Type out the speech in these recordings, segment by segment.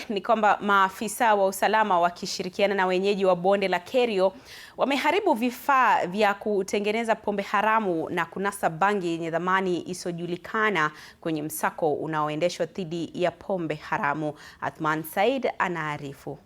ni kwamba maafisa wa usalama wakishirikiana na wenyeji wa bonde la Kerio wameharibu vifaa vya kutengeneza pombe haramu na kunasa bangi yenye dhamani isiyojulikana kwenye msako unaoendeshwa dhidi ya pombe haramu. Athman Said anaarifu.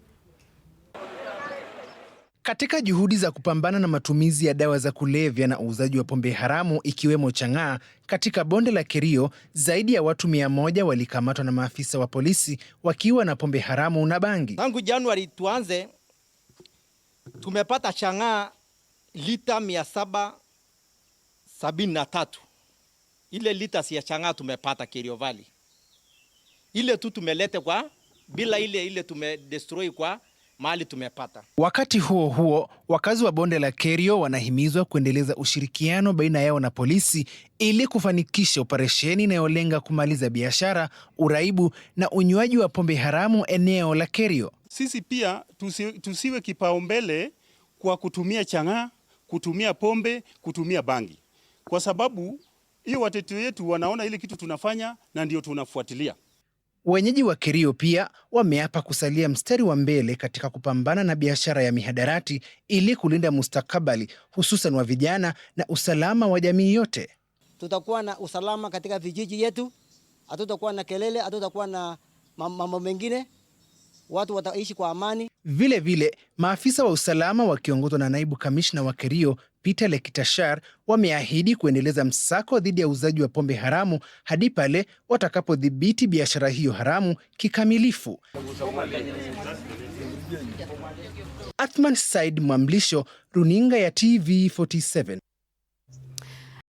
Katika juhudi za kupambana na matumizi ya dawa za kulevya na uuzaji wa pombe haramu ikiwemo chang'aa katika bonde la Kerio, zaidi ya watu 100 walikamatwa na maafisa wa polisi wakiwa na pombe haramu na bangi. Tangu Januari tuanze, tumepata chang'aa lita 773. Ile lita si ya chang'aa tumepata Kerio Valley. Ile tu tumelete kwa bila ile tumedestroy kwa mahali tumepata. Wakati huo huo, wakazi wa bonde la Kerio wanahimizwa kuendeleza ushirikiano baina yao na polisi ili kufanikisha operesheni inayolenga kumaliza biashara, uraibu na unywaji wa pombe haramu eneo la Kerio. Sisi pia tusiwe kipaumbele kwa kutumia chang'aa, kutumia pombe, kutumia bangi. Kwa sababu hiyo watoto wetu wanaona ile kitu tunafanya na ndio tunafuatilia. Wenyeji wa Kerio pia wameapa kusalia mstari wa mbele katika kupambana na biashara ya mihadarati ili kulinda mustakabali hususan wa vijana na usalama wa jamii yote. Tutakuwa na usalama katika vijiji yetu, hatutakuwa na kelele, hatutakuwa na mambo mengine, watu wataishi kwa amani. Vile vile, maafisa wa usalama wakiongozwa na naibu kamishna wa Kerio Peter Lekitashar wameahidi kuendeleza msako dhidi ya uuzaji wa pombe haramu hadi pale watakapodhibiti biashara hiyo haramu kikamilifu. Athman Said Mwamlisho, Runinga ya TV47.